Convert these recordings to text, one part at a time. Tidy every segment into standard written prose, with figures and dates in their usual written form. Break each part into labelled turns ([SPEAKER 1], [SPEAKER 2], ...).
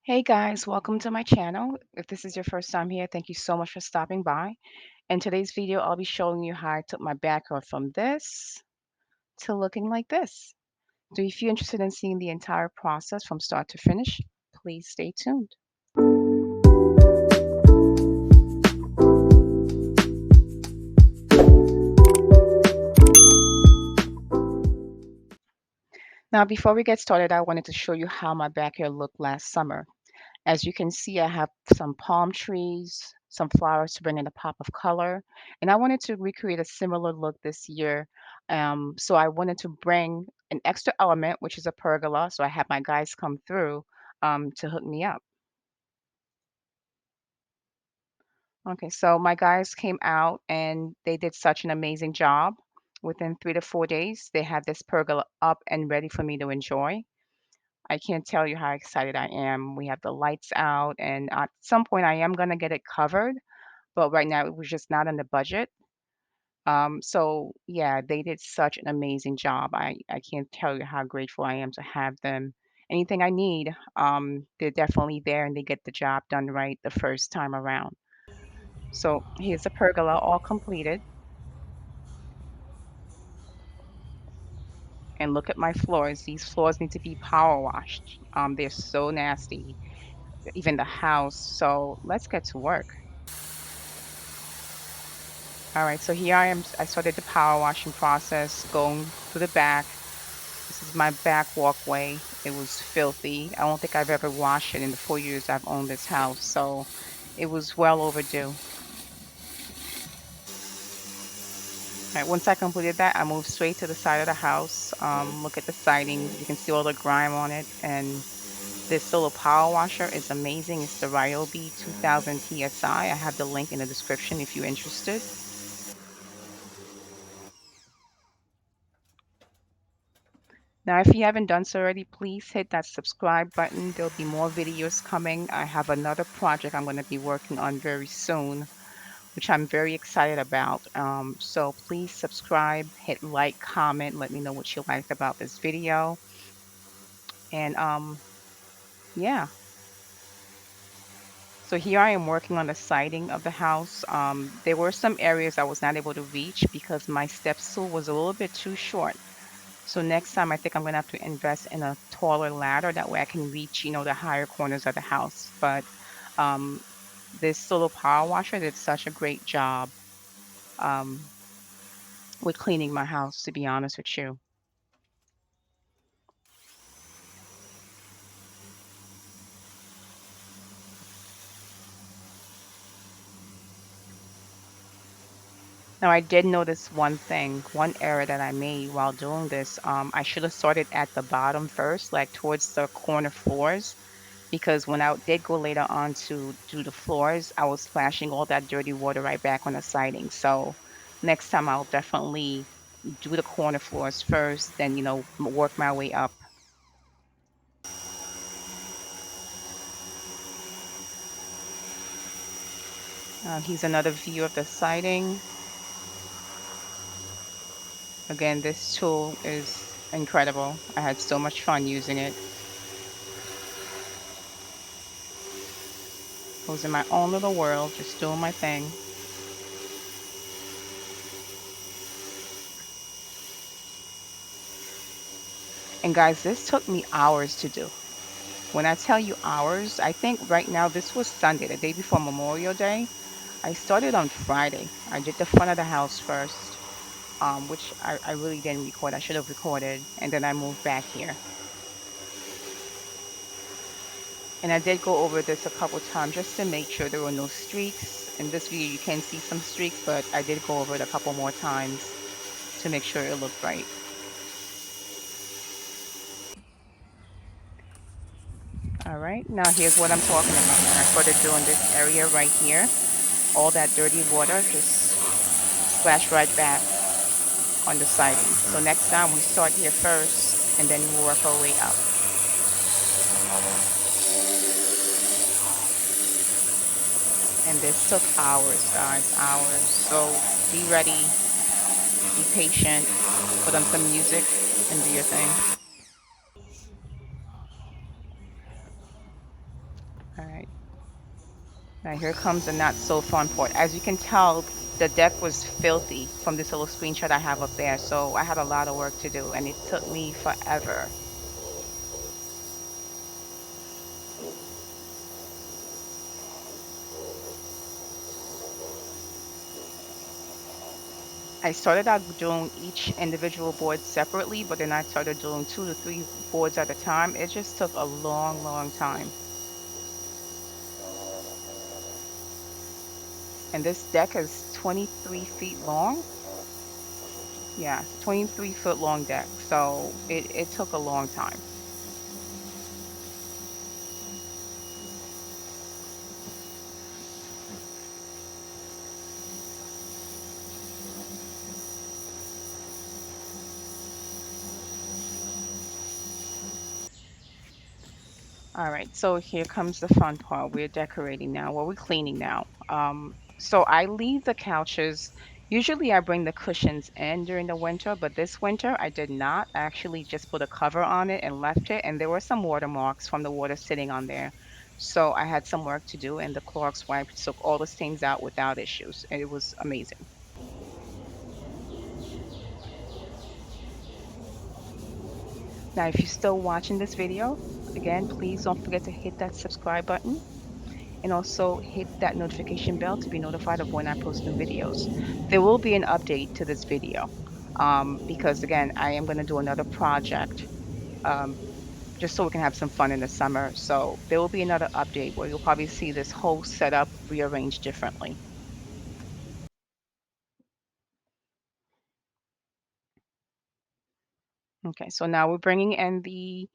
[SPEAKER 1] Hey guys, welcome to my channel. If this is your first time here, thank you so much for stopping by. In today's video, I'll be showing you how I took my backyard from this to looking like this. So if you're interested in seeing the entire process from start to finish, please stay tuned. Now, before we get started, I wanted to show you how my backyard looked last summer. As you can see, I have some palm trees, some flowers to bring in a pop of color, and I wanted to recreate a similar look this year. So I wanted to bring an extra element, which is a pergola. So I had my guys come through to hook me up. Okay, so my guys came out and they did such an amazing job. Within 3 to 4 days, they had this pergola up and ready for me to enjoy. I can't tell you how excited I am. We have the lights out, and at some point, I am going to get it covered, but right now it was just not in the budget. So yeah, they did such an amazing job. I can't tell you how grateful I am to have them. Anything I need, they're definitely there and they get the job done right the first time around. So here's the pergola all completed. And look at my floors. These floors need to be power washed. They're so nasty, even the house. So let's get to work. All right, so here I am. I started the power washing process, going to the back. This is my back walkway. It was filthy. I don't think I've ever washed it in the 4 years I've owned this house, so it was well overdue. All right, once I completed that, I moved straight to the side of the house. Look at the siding. You can see all the grime on it, and this little power washer is amazing. It's the Ryobi 2000 TSI. I have the link in the description if you're interested. Now, if you haven't done so already, please hit that subscribe button. There'll be more videos coming. I have another project I'm going to be working on very soon, which I'm very excited about. So please subscribe, hit like, comment, let me know what you liked about this video. And yeah, so here I am working on the siding of the house. There were some areas I was not able to reach because my step stool was a little bit too short. So next time, I think I'm gonna have to invest in a taller ladder. That way I can reach, the higher corners of the house. But um, this solo power washer did such a great job um, with cleaning my house, to be honest with you. Now, I did notice one thing, one error that I made while doing this. I should have started at the bottom first, like towards the corner floors, because when I did go later on to do the floors, I was splashing all that dirty water right back on the siding. So next time I'll definitely do the corner floors first, then, work my way up. Here's another view of the siding. Again, this tool is incredible. I had so much fun using it. I was in my own little world, just doing my thing. And guys, this took me hours to do. When I tell you hours, I think right now this was Sunday, the day before Memorial Day. I started on Friday. I did the front of the house first, which I really didn't record. I should have recorded, and then I moved back here. And I did go over this a couple times just to make sure there were no streaks. In this video, you can see some streaks, but I did go over it a couple more times to make sure it looked right. All right, now here's what I'm talking about. When I started doing this area right here, all that dirty water just splashed right back on the siding. So next time we start here first and then we work our way up. And this took hours, guys, hours. So be ready, be patient, put on some music and do your thing. All right. Now here comes the not so fun part. As you can tell, the deck was filthy from this little screenshot I have up there. So I had a lot of work to do and it took me forever. I started out doing each individual board separately, but then I started doing 2 to 3 boards at a time. It just took a long, long time. And this deck is 23 feet long. Yeah, it's a 23-foot long deck. So it took a long time. All right, so here comes the fun part. We're decorating now. Well, we're cleaning now. So I leave the couches. Usually I bring the cushions in during the winter, but this winter I did not. I actually just put a cover on it and left it, and there were some watermarks from the water sitting on there. So I had some work to do, and the Clorox wipes took all the stains out without issues. It was amazing. Now, if you're still watching this video, again, please don't forget to hit that subscribe button and also hit that notification bell to be notified of when I post new videos. There will be an update to this video because, again, I am going to do another project um, just so we can have some fun in the summer. So there will be another update where you'll probably see this whole setup rearranged differently. Okay, so now we're bringing in the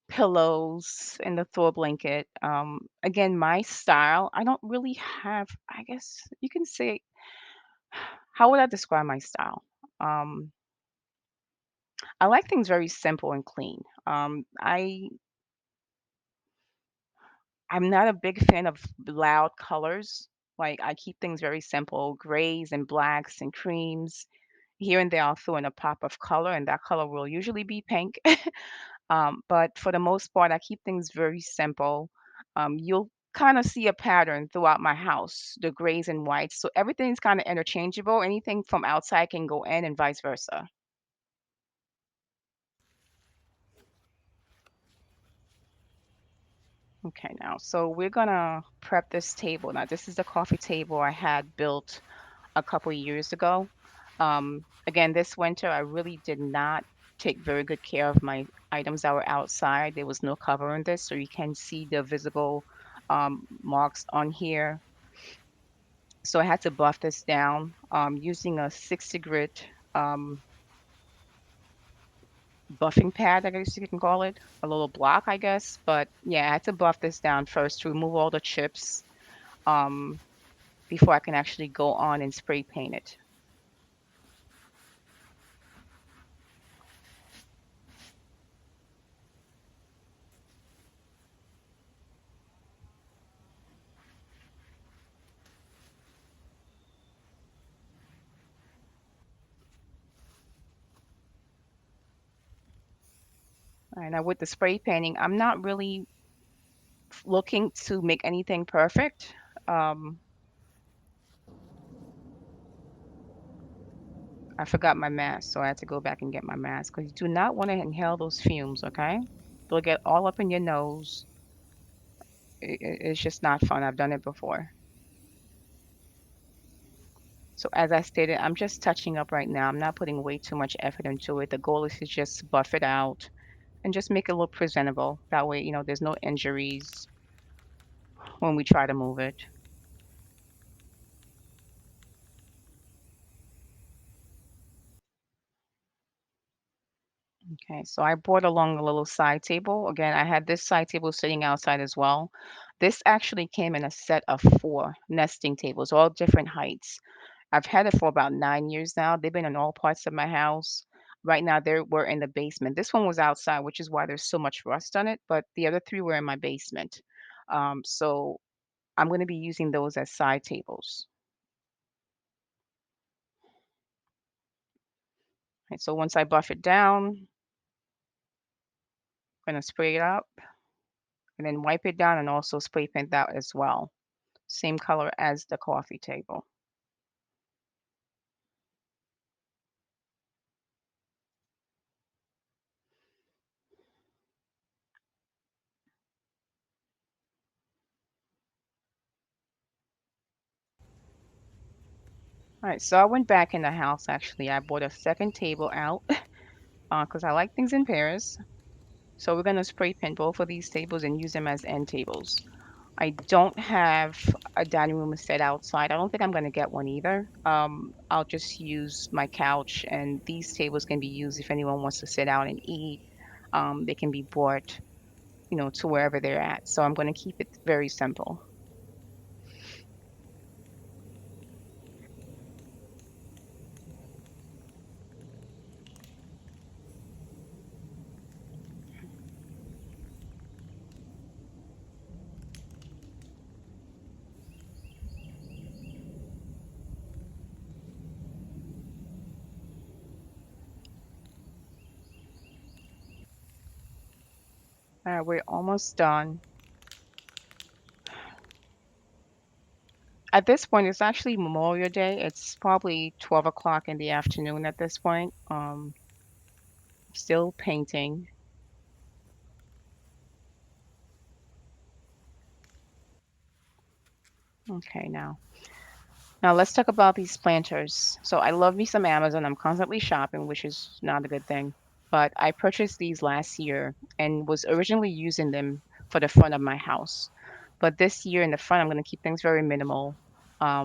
[SPEAKER 1] pillows and the Thor blanket. Again, my style, I don't really have, I guess you can say, how would I describe my style? Um, I like things very simple and clean. I'm not a big fan of loud colors. Like I keep things very simple, grays and blacks and creams. Here and there, I'll throw in a pop of color, and that color will usually be pink. But for the most part, I keep things very simple. You'll kind of see a pattern throughout my house, the grays and whites. So everything's kind of interchangeable. Anything from outside can go in, and vice versa. Okay, now, so we're gonna prep this table. Now, this is the coffee table I had built a couple years ago. Again, this winter, I really did not take very good care of my items that were outside. There was no cover on this, so you can see the visible marks on here. So I had to buff this down using a 60 grit buffing pad, I guess you can call it, a little block, I guess. But yeah, I had to buff this down first to remove all the chips um, before I can actually go on and spray paint it. All right, now with the spray painting, I'm not really looking to make anything perfect. Um, I forgot my mask, so I had to go back and get my mask because you do not want to inhale those fumes, okay? They'll get all up in your nose. It's just not fun. I've done it before. So as I stated, I'm just touching up right now. I'm not putting way too much effort into it. The goal is to just buff it out and just make it look presentable. That way, there's no injuries when we try to move it. Okay, so I brought along a little side table. Again, I had this side table sitting outside as well. This actually came in a set of 4 nesting tables, all different heights. I've had it for about 9 years now. They've been in all parts of my house. Right now, we're in the basement. This one was outside, which is why there's so much rust on it, but the other 3 were in my basement. So I'm going to be using those as side tables. And so once I buff it down, I'm going to spray it up. and then wipe it down and also spray paint that as well. Same color as the coffee table. All right, so I went back in the house actually. I bought a second table out because I like things in pairs. So we're going to spray paint both of these tables and use them as end tables. I don't have a dining room set outside. I don't think I'm going to get one either. I'll just use my couch, and these tables can be used if anyone wants to sit out and eat. They can be brought, to wherever they're at. So I'm going to keep it very simple. All right, we're almost done. At this point, it's actually Memorial Day. It's probably 12 o'clock in the afternoon at this point. Still painting. Okay, now let's talk about these planters. So I love me some Amazon. I'm constantly shopping, which is not a good thing. But I purchased these last year and was originally using them for the front of my house. But this year in the front, I'm going to keep things very minimal. I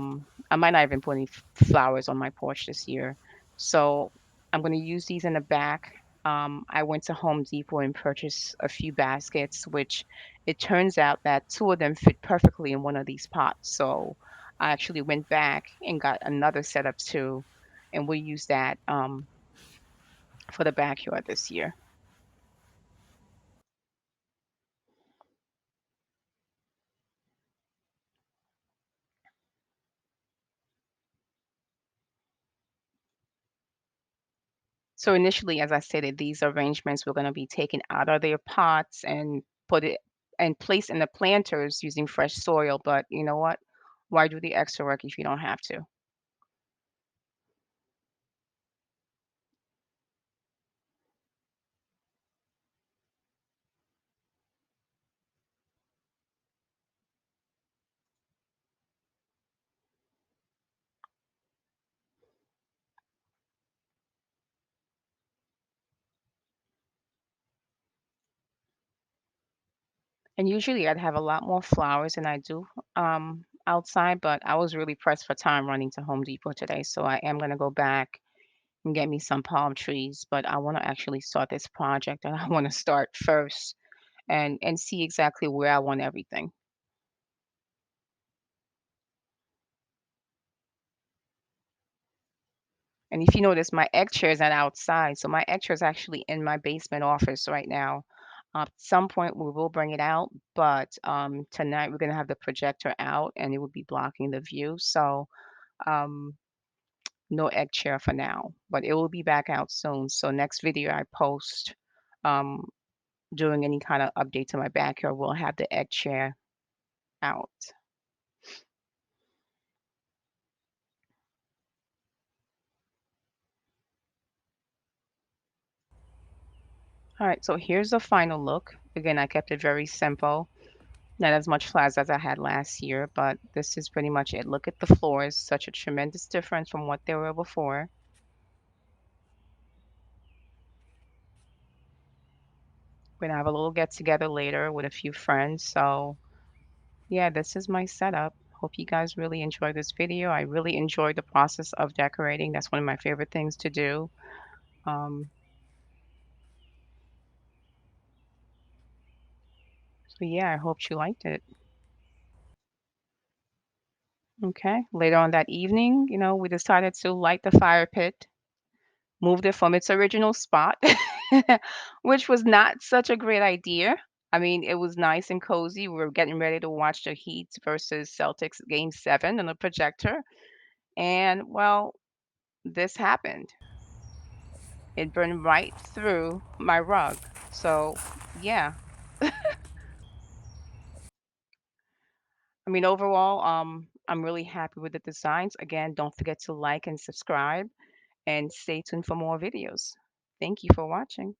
[SPEAKER 1] might not even put any flowers on my porch this year. So I'm going to use these in the back. I went to Home Depot and purchased a few baskets, which it turns out that two of them fit perfectly in one of these pots. So I actually went back and got another setup too, and we use that for the backyard this year. So initially, as I stated, these arrangements were going to be taken out of their pots and put it and placed in the planters using fresh soil. But you know what? Why do the extra work if you don't have to? And usually I'd have a lot more flowers than I do outside, but I was really pressed for time running to Home Depot today. So I am going to go back and get me some palm trees. But I want to actually start this project and I want to start first and see exactly where I want everything. And if you notice, my egg chair is not outside. So my egg chair is actually in my basement office right now. At some point, we will bring it out, but tonight we're going to have the projector out and it will be blocking the view. So um, no egg chair for now, but it will be back out soon. So next video I post um, doing any kind of update to my backyard, we'll have the egg chair out. All right, so here's the final look. Again, I kept it very simple. Not as much flowers as I had last year, but this is pretty much it. Look at the floors, such a tremendous difference from what they were before. We're gonna have a little get together later with a few friends. So yeah, this is my setup. Hope you guys really enjoyed this video. I really enjoyed the process of decorating. That's one of my favorite things to do. Um, so yeah, I hope you liked it. Okay. Later on that evening, we decided to light the fire pit, moved it from its original spot, which was not such a great idea. I mean, it was nice and cozy. We were getting ready to watch the Heat versus Celtics game 7 on the projector. And well, this happened. It burned right through my rug. So, yeah. I mean, overall, I'm really happy with the designs. Again, don't forget to like and subscribe and stay tuned for more videos. Thank you for watching.